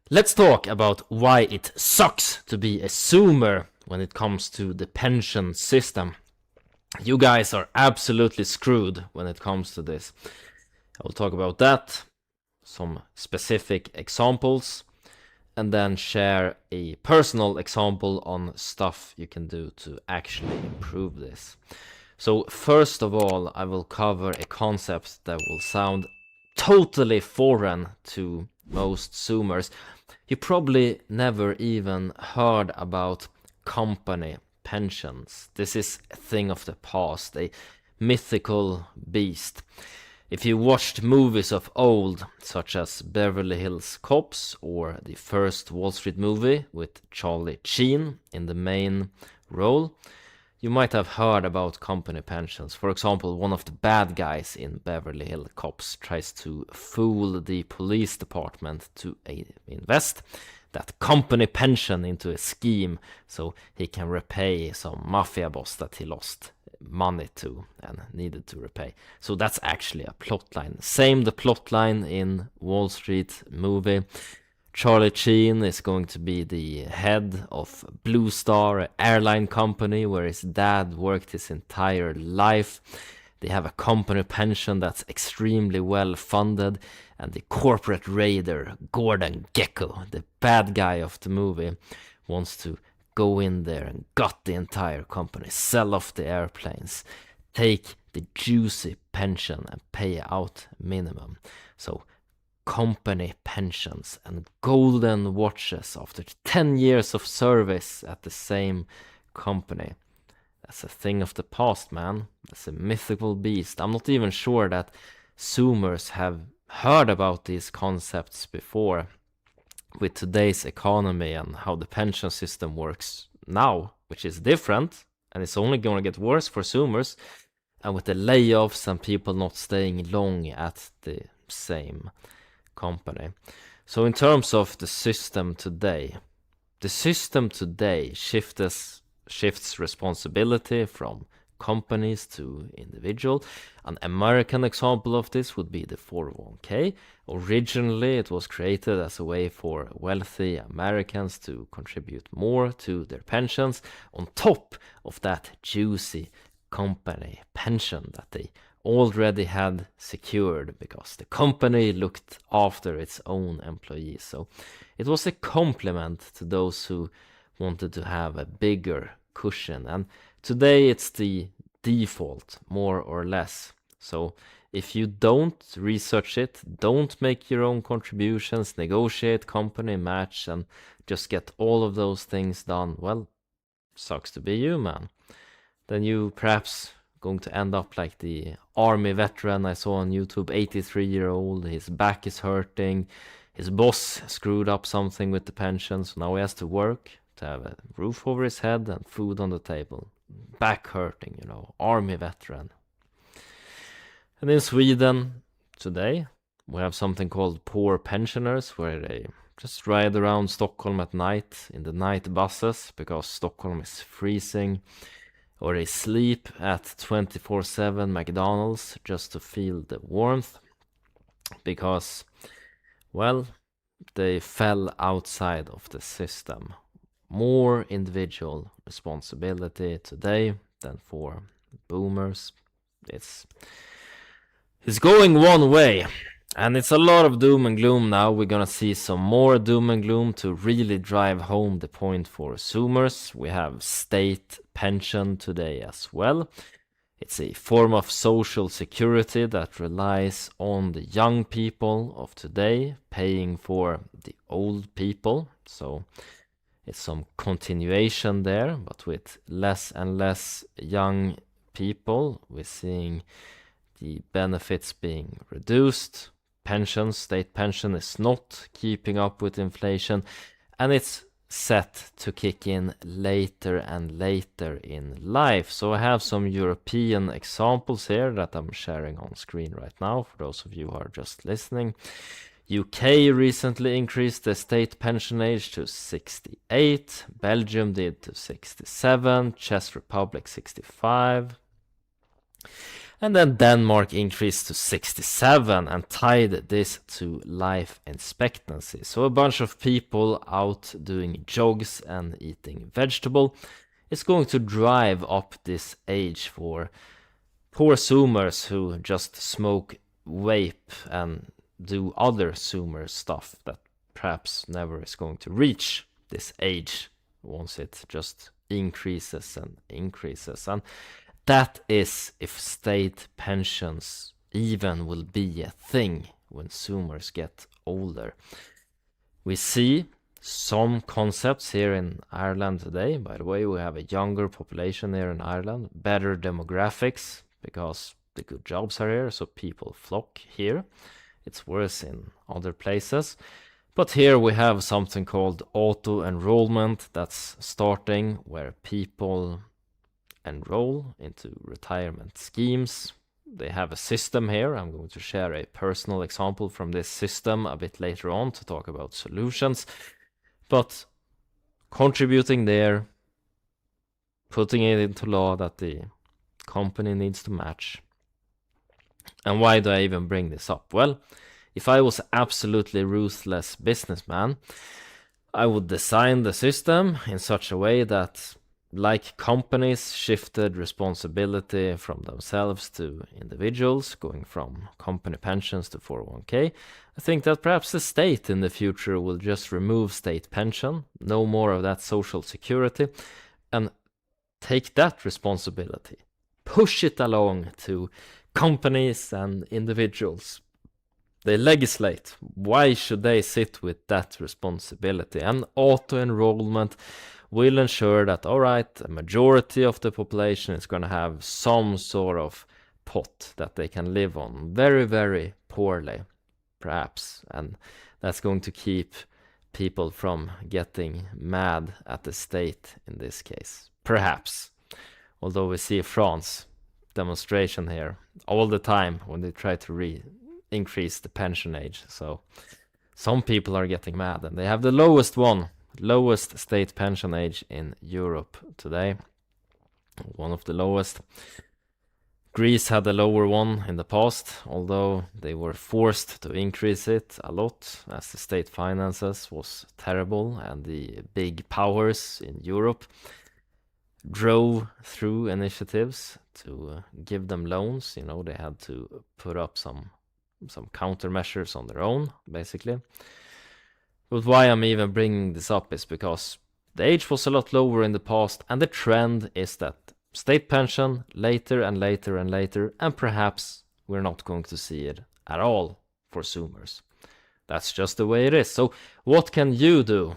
Let's talk about why it sucks to be a Zoomer when it comes to the pension system. You guys are absolutely screwed when it comes to this. I will talk about that, some specific examples, and then share a personal example on stuff you can do to actually improve this. So first of all, I will cover a concept that will sound totally foreign to most Zoomers. You probably never even heard about company pensions. This is a thing of the past, a mythical beast. If you watched movies of old, such as Beverly Hills Cops or the first Wall Street movie with Charlie Sheen in the main role, you might have heard about company pensions. For example, one of the bad guys in Beverly Hills Cops tries to fool the police department to invest that company pension into a scheme so he can repay some mafia boss that he lost money to and needed to repay. So that's actually a plot line. Same the plot line in Wall Street movie. Charlie Sheen is going to be the head of Blue Star, an airline company where his dad worked his entire life. They have a company pension that's extremely well funded, and the corporate raider, Gordon Gekko, the bad guy of the movie, wants to go in there and gut the entire company, sell off the airplanes, take the juicy pension and pay out minimum. So company pensions and golden watches after 10 years of service at the same company. That's a thing of the past, man. That's a mythical beast. I'm not even sure that Zoomers have heard about these concepts before with today's economy and how the pension system works now, which is different, and it's only going to get worse for Zoomers, and with the layoffs and people not staying long at the same company. So in terms of the system today shifts responsibility from companies to individual. An American example of this would be the 401k. Originally, it was created as a way for wealthy Americans to contribute more to their pensions on top of that juicy company pension that they already had secured because the company looked after its own employees. So it was a complement to those who wanted to have a bigger cushion, and today it's the default, more or less. So if you don't research it, don't make your own contributions, negotiate company match, and just get all of those things done, well, sucks to be you, man. Then you perhaps going to end up like the army veteran I saw on YouTube, 83-year-old, his back is hurting, his boss screwed up something with the pension, so now he has to work to have a roof over his head and food on the table. Back hurting, army veteran. And in Sweden today, we have something called poor pensioners, where they just ride around Stockholm at night in the night buses because Stockholm is freezing, or they sleep at 24/7 McDonald's just to feel the warmth because, well, they fell outside of the system. More individual responsibility today than for boomers. It's going one way, and it's a lot of doom and gloom now. We're gonna see some more doom and gloom to really drive home the point for Zoomers. We have state pension today as well. It's a form of social security that relies on the young people of today paying for the old people. So it's some continuation there, but with less and less young people, we're seeing the benefits being reduced. Pension, state pension, is not keeping up with inflation, and it's set to kick in later and later in life. So I have some European examples here that I'm sharing on screen right now for those of you who are just listening. UK recently increased the state pension age to 68, Belgium did to 67, Czech Republic 65. And then Denmark increased to 67 and tied this to life expectancy. So a bunch of people out doing jogs and eating vegetable is going to drive up this age for poor Zoomers who just smoke vape and do other Zoomer stuff that perhaps never is going to reach this age once it just increases and increases. And that is if state pensions even will be a thing when Zoomers get older. We see some concepts here in Ireland today. By the way, we have a younger population here in Ireland, better demographics because the good jobs are here, so people flock here. It's worse in other places. But here we have something called auto-enrollment that's starting, where people enroll into retirement schemes. They have a system here. I'm going to share a personal example from this system a bit later on to talk about solutions. But contributing there, putting it into law that the company needs to match. And why do I even bring this up? Well, if I was absolutely ruthless businessman, I would design the system in such a way that, like companies shifted responsibility from themselves to individuals, going from company pensions to 401k, I think that perhaps the state in the future will just remove state pension, no more of that social security, and take that responsibility, push it along to companies and individuals. They legislate. Why should they sit with that responsibility? And auto-enrollment will ensure that, all right, a majority of the population is going to have some sort of pot that they can live on very, very poorly, perhaps. And that's going to keep people from getting mad at the state in this case. Perhaps. Although we see France demonstration here all the time when they try to increase the pension age. So some people are getting mad, and they have the lowest state pension age in Europe today. One of the lowest. Greece had a lower one in the past, although they were forced to increase it a lot as the state finances was terrible and the big powers in Europe drove through initiatives to give them loans. You know, they had to put up some countermeasures on their own, basically. But why I'm even bringing this up is because the age was a lot lower in the past, and the trend is that state pension later and later and later, and perhaps we're not going to see it at all for Zoomers. That's just the way it is. So what can you do?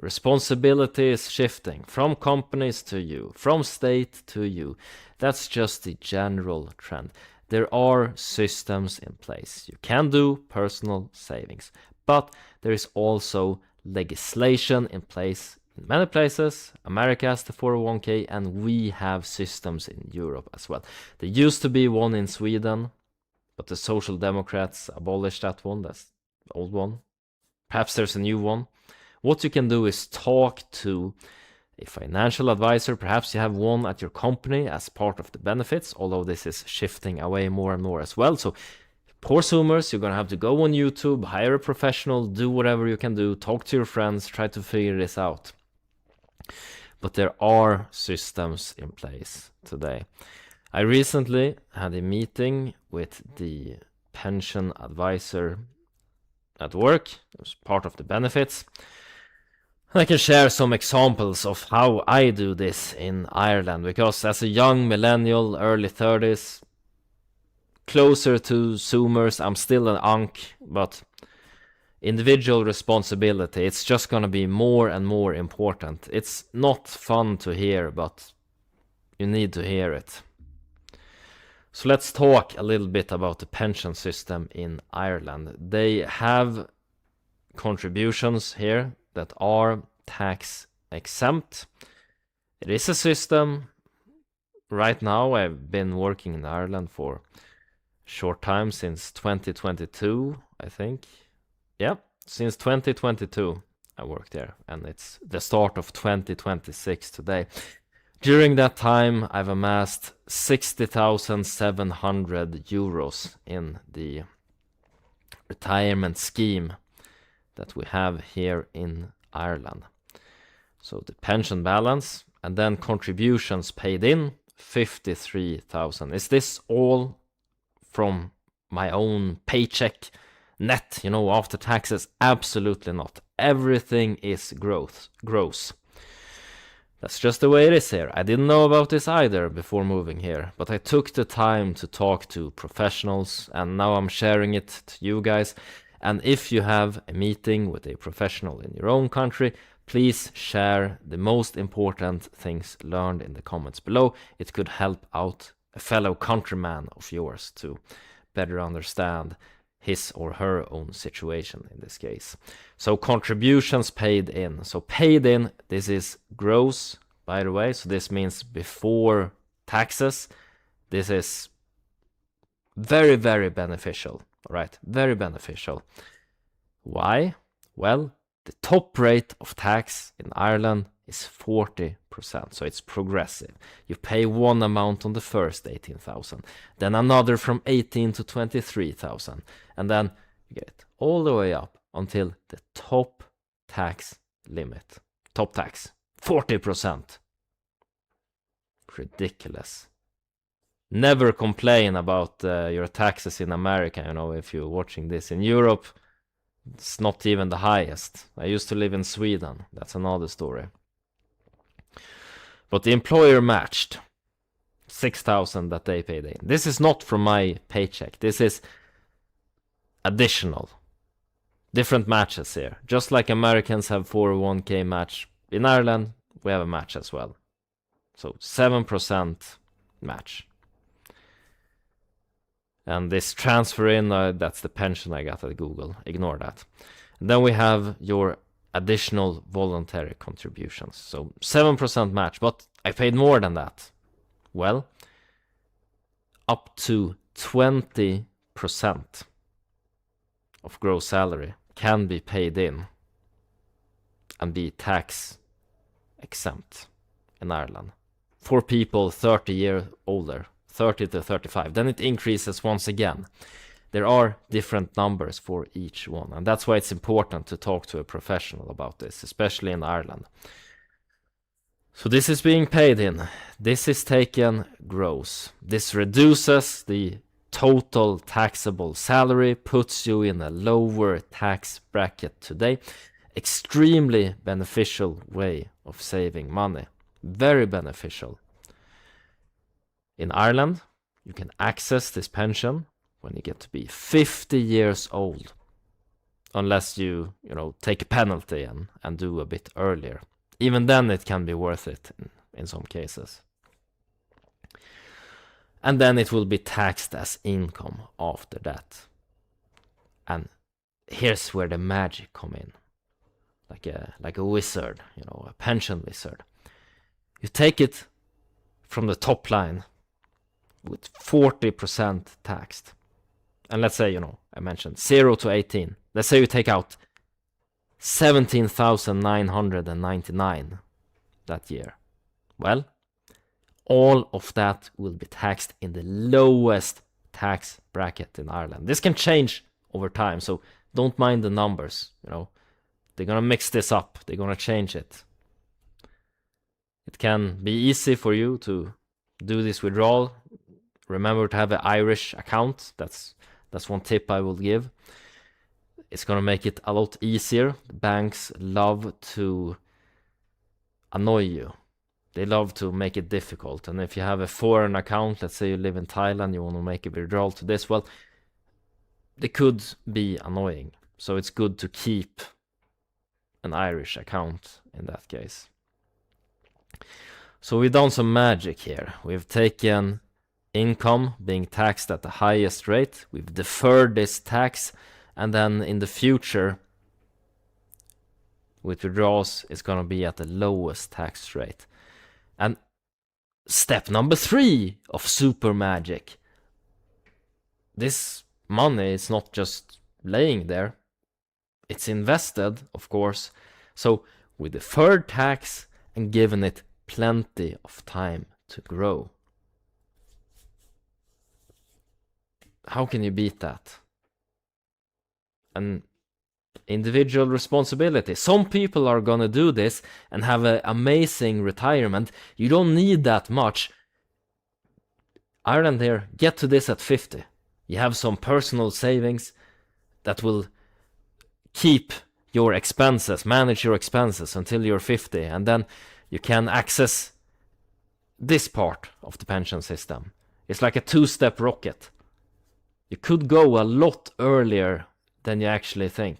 Responsibility is shifting from companies to you, from state to you. That's just the general trend. There are systems in place. You can do personal savings, but there is also legislation in place in many places. America has the 401k, and we have systems in Europe as well. There used to be one in Sweden, but the Social Democrats abolished that one. That's the old one. Perhaps there's a new one. What you can do is talk to a financial advisor. Perhaps you have one at your company as part of the benefits, although this is shifting away more and more as well. So poor Zoomers, you're going to have to go on YouTube, hire a professional, do whatever you can do, talk to your friends, try to figure this out. But there are systems in place today. I recently had a meeting with the pension advisor at work. It was part of the benefits. I can share some examples of how I do this in Ireland, because as a young millennial, early 30s, closer to Zoomers, I'm still an unk, but individual responsibility, it's just going to be more and more important. It's not fun to hear, but you need to hear it. So let's talk a little bit about the pension system in Ireland. They have contributions here that are tax exempt. It is a system. Right now, I've been working in Ireland for a short time, since 2022, I think. Yeah, since 2022 I worked there, and it's the start of 2026 today. During that time, I've amassed 60,700 euros in the retirement scheme that we have here in Ireland. So the pension balance and then contributions paid in, 53,000. Is this all from my own paycheck net, after taxes? Absolutely not. Everything is gross. That's just the way it is here. I didn't know about this either before moving here, but I took the time to talk to professionals, and now I'm sharing it to you guys. And if you have a meeting with a professional in your own country, please share the most important things learned in the comments below. It could help out a fellow countryman of yours to better understand his or her own situation in this case. So contributions paid in. So paid in, this is gross, by the way. So this means before taxes. This is very, very beneficial. All right, very beneficial. Why? Well, the top rate of tax in Ireland is 40%, so it's progressive. You pay one amount on the first 18,000, then another from 18 to 23,000, and then you get all the way up until the top tax limit. Top tax, 40%. Ridiculous. Never complain about your taxes in America, if you're watching this. In Europe, it's not even the highest. I used to live in Sweden. That's another story. But the employer matched 6,000 that they paid in. This is not from my paycheck. This is additional. Different matches here. Just like Americans have 401k match, in Ireland we have a match as well. So 7% match. And this transfer in, that's the pension I got at Google. Ignore that. And then we have your additional voluntary contributions. So 7% match, but I paid more than that. Well, up to 20% of gross salary can be paid in and be tax exempt in Ireland for people 30 years older. 30 to 35. Then it increases once again. There are different numbers for each one, and that's why it's important to talk to a professional about this, especially in Ireland. So this is being paid in. This is taken gross. This reduces the total taxable salary, puts you in a lower tax bracket today. Extremely beneficial way of saving money. Very beneficial. In Ireland, you can access this pension when you get to be 50 years old, unless you take a penalty and do a bit earlier. Even then, it can be worth it in some cases. And then it will be taxed as income after that. And here's where the magic come in, like a wizard, a pension wizard. You take it from the top line with 40% taxed. And let's say, I mentioned 0 to 18. Let's say you take out 17,999 that year. Well, all of that will be taxed in the lowest tax bracket in Ireland. This can change over time, so don't mind the numbers, They're gonna mix this up. They're gonna change it. It can be easy for you to do this withdrawal. Remember to have an Irish account. That's one tip I will give. It's gonna make it a lot easier. Banks love to annoy you. They love to make it difficult. And if you have a foreign account, let's say you live in Thailand, you want to make a withdrawal to this, well, they could be annoying. So it's good to keep an Irish account in that case. So we've done some magic here. We've taken income being taxed at the highest rate. We've deferred this tax, and then in the future, with withdrawals, it's going to be at the lowest tax rate. And step number 3 of super magic. This money is not just laying there. It's invested, of course. So we deferred tax and given it plenty of time to grow. How can you beat that? An individual responsibility. Some people are gonna do this and have an amazing retirement. You don't need that much. Ireland here, get to this at 50. You have some personal savings that will keep your expenses, manage your expenses until you're 50, and then you can access this part of the pension system. It's like a two-step rocket. You could go a lot earlier than you actually think.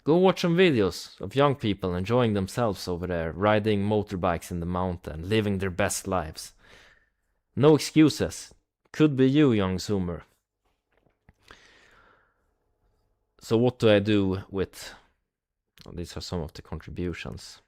Go watch some videos of young people enjoying themselves over there, riding motorbikes in the mountain, living their best lives. No excuses. Could be you, young Zoomer. So what do I do with... Oh, these are some of the contributions.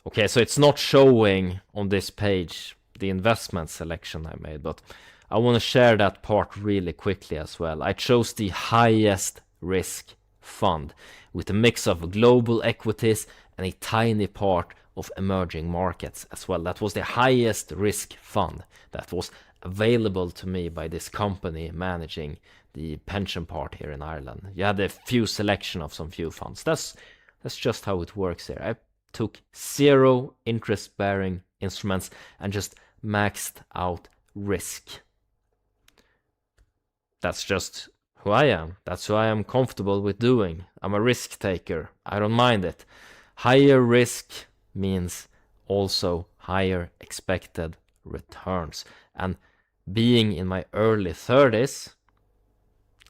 Okay, so it's not showing on this page the investment selection I made, but I want to share that part really quickly as well. I chose the highest risk fund with a mix of global equities and a tiny part of emerging markets as well. That was the highest risk fund that was available to me by this company managing the pension part here in Ireland. You had a few selection of some few funds. That's just how it works here. I took 0 interest-bearing instruments and just maxed out risk. That's just who I am. That's who I am comfortable with doing. I'm a risk taker. I don't mind it. Higher risk means also higher expected returns. And being in my early 30s,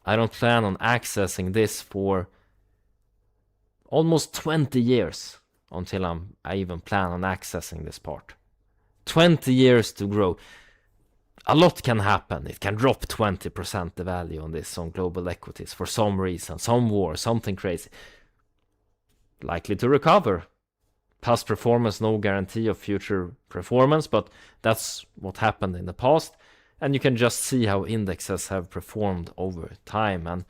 I don't plan on accessing this for almost 20 years until I even plan on accessing this part. 20 years to grow. A lot can happen. It can drop 20% the value on this on global equities for some reason, some war, something crazy. Likely to recover. Past performance, no guarantee of future performance, but that's what happened in the past. And you can just see how indexes have performed over time, and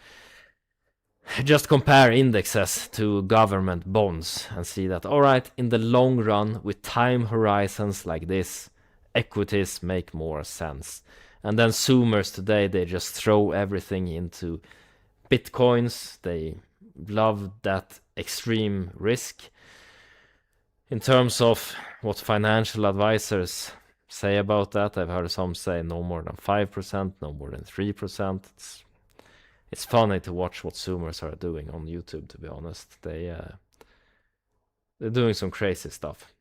just compare indexes to government bonds and see that, all right, in the long run, with time horizons like this, equities make more sense. And then Zoomers today, they just throw everything into Bitcoins. They love that extreme risk. In terms of what financial advisors say about that, I've heard some say no more than 5%, no more than 3%. It's funny to watch what Zoomers are doing on YouTube, to be honest. They're doing some crazy stuff.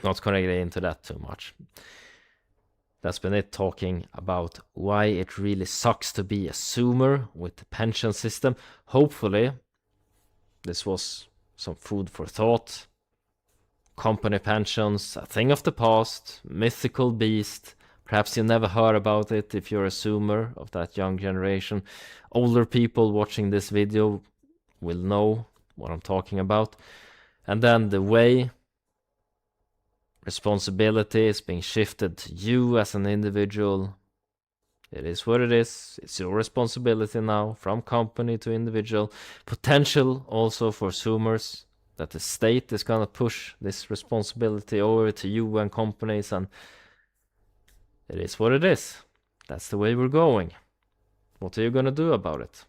Not gonna get into that too much. That's been it, talking about why it really sucks to be a Zoomer with the pension system. Hopefully, this was some food for thought. Company pensions, a thing of the past, mythical beast. Perhaps you never heard about it if you're a Zoomer of that young generation. Older people watching this video will know what I'm talking about. And then the way responsibility is being shifted to you as an individual. It is what it is. It's your responsibility now, from company to individual. Potential also for Zoomers, that the state is gonna push this responsibility over to you and companies, and it is what it is. That's the way we're going. What are you gonna do about it?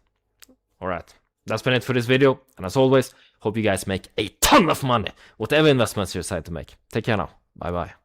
Alright, that's been it for this video, and as always, hope you guys make a ton of money, whatever investments you decide to make. Take care now. Bye bye.